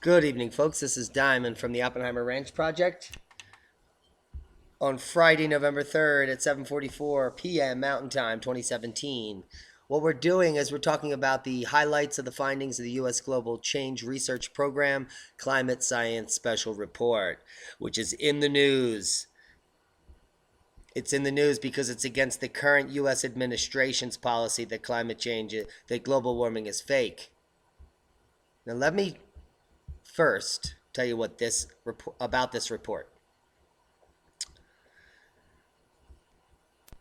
Good evening, folks. This is Diamond from the Oppenheimer Ranch Project. On Friday, November 3rd at 7:44 p.m. Mountain Time, 2017. What we're doing is we're talking about the highlights of the findings of the U.S. Global Change Research Program Climate Science Special Report, which is in the news. It's in the news because it's against the current U.S. administration's policy that that global warming is fake. Now, let me first tell you what about this report.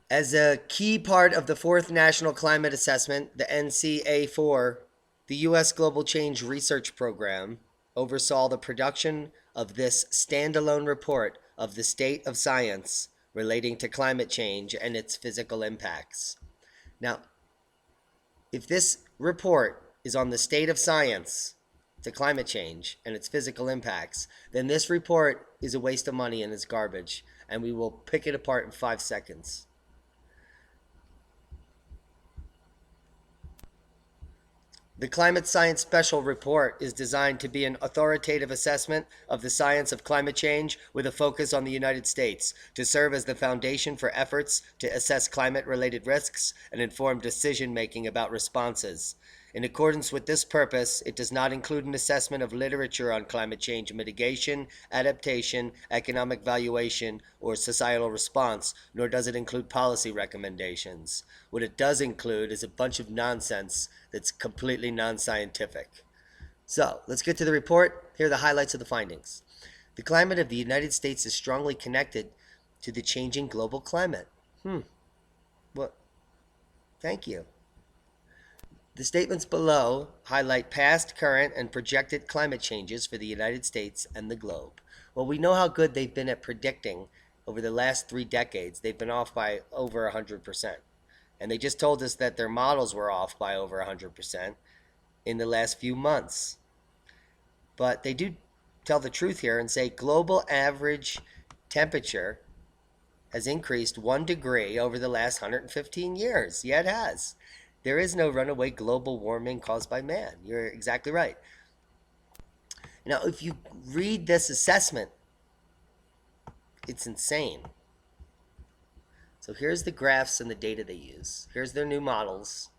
As a key part of the fourth National Climate Assessment, the NCA4, the U.S. Global Change Research Program oversaw the production of this standalone report of the state of science relating to climate change and its physical impacts. Now, if this report is on the state of science to climate change and its physical impacts, then this report is a waste of money and is garbage, and we will pick it apart in 5 seconds. The Climate Science Special Report is designed to be an authoritative assessment of the science of climate change with a focus on the United States, to serve as the foundation for efforts to assess climate-related risks and inform decision-making about responses. In accordance with this purpose, it does not include an assessment of literature on climate change mitigation, adaptation, economic valuation, or societal response, nor does it include policy recommendations. What it does include is a bunch of nonsense that's completely non-scientific. So, let's get to the report. Here are the highlights of the findings. The climate of the United States is strongly connected to the changing global climate. Well, thank you. The statements below highlight past, current, and projected climate changes for the United States and the globe. Well, we know how good they've been at predicting over the last 3 decades. They've been off by over 100%. And they just told us that their models were off by over 100% in the last few months. But they do tell the truth here and say global average temperature has increased 1 degree over the last 115 years. Yeah, it has. There is no runaway global warming caused by man. You're exactly right. Now, if you read this assessment, it's insane. So here's the graphs and the data they use. Here's their new models.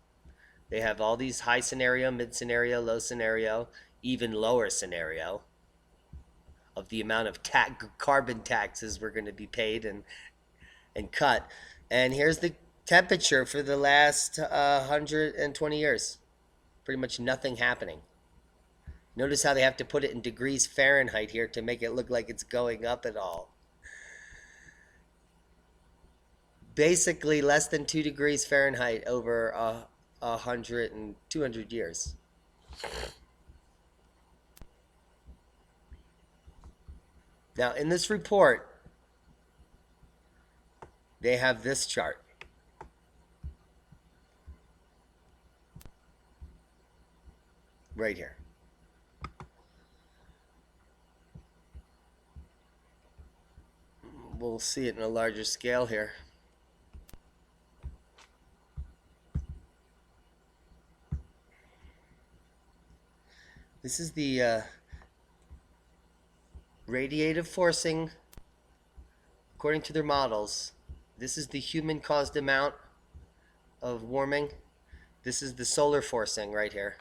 They have all these high scenario, mid scenario, low scenario, even lower scenario of the amount of carbon taxes we're going to be paid and cut. And here's the temperature for the last 120 years. Pretty much nothing happening. Notice how they have to put it in degrees Fahrenheit here to make it look like it's going up at all. Basically less than 2 degrees Fahrenheit over 100 and 200 years. Now, in this report, they have this chart. Right here. We'll see it in a larger scale here. This is the radiative forcing, according to their models. This is the human-caused amount of warming. This is the solar forcing right here.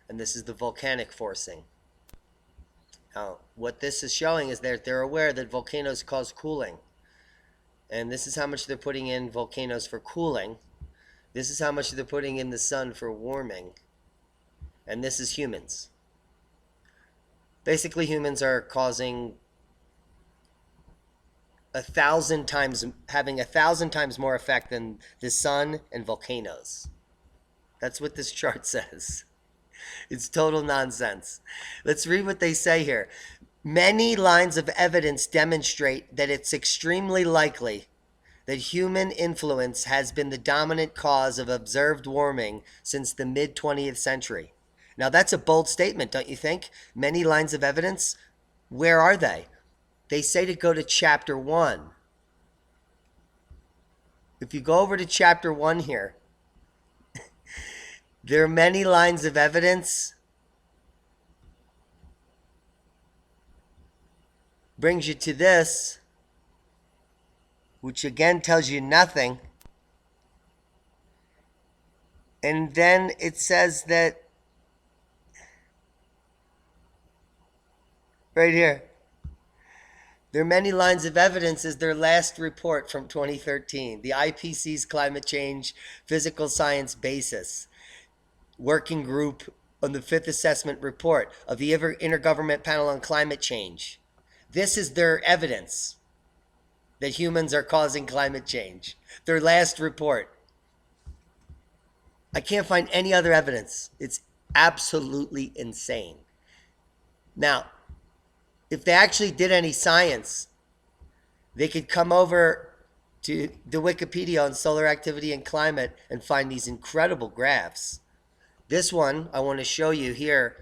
And this is the volcanic forcing. Now, what this is showing is that they're aware that volcanoes cause cooling. And this is how much they're putting in volcanoes for cooling. This is how much they're putting in the sun for warming. And this is humans. Basically, humans are causing having 1,000 times more effect than the sun and volcanoes. That's what this chart says. It's total nonsense. Let's read what they say here. Many lines of evidence demonstrate that it's extremely likely that human influence has been the dominant cause of observed warming since the mid-20th century. Now, that's a bold statement, don't you think? Many lines of evidence. Where are they? They say to go to chapter 1. If you go over to chapter 1 here, there are many lines of evidence brings you to this, which again tells you nothing. And then it says that right here, there are many lines of evidence is their last report from 2013, the IPCC's Climate Change Physical Science Basis Working Group on the Fifth Assessment Report of the Intergovernment Panel on Climate Change. This is their evidence that humans are causing climate change. Their last report. I can't find any other evidence. It's absolutely insane. Now, if they actually did any science, they could come over to the Wikipedia on solar activity and climate and find these incredible graphs. This one I want to show you here.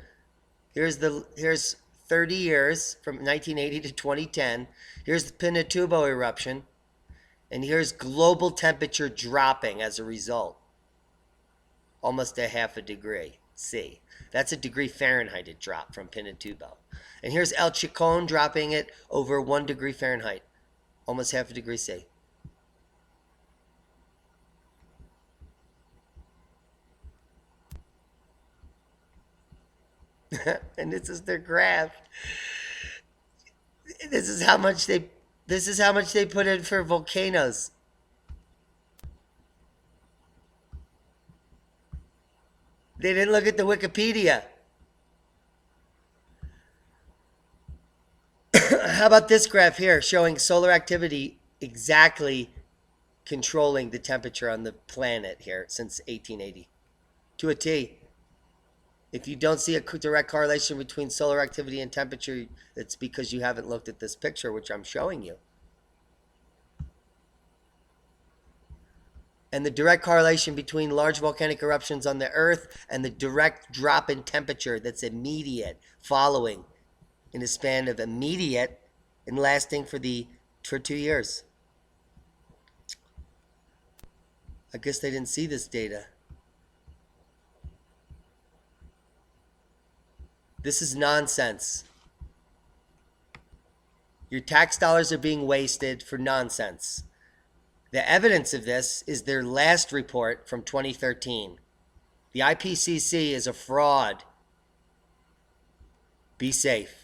Here's 30 years from 1980 to 2010. Here's the Pinatubo eruption. And here's global temperature dropping as a result. Almost a half a degree C. That's a degree Fahrenheit it dropped from Pinatubo. And here's El Chicon dropping it over 1 degree Fahrenheit. Almost half a degree C. And this is their graph. This is how much they put in for volcanoes. They didn't look at the Wikipedia. How about this graph here showing solar activity exactly controlling the temperature on the planet here since 1880 to a T. If you don't see a direct correlation between solar activity and temperature, it's because you haven't looked at this picture, which I'm showing you. And the direct correlation between large volcanic eruptions on the Earth and the direct drop in temperature that's immediate following in a span of immediate and lasting for 2 years. I guess they didn't see this data. This is nonsense. Your tax dollars are being wasted for nonsense. The evidence of this is their last report from 2013. The IPCC is a fraud. Be safe.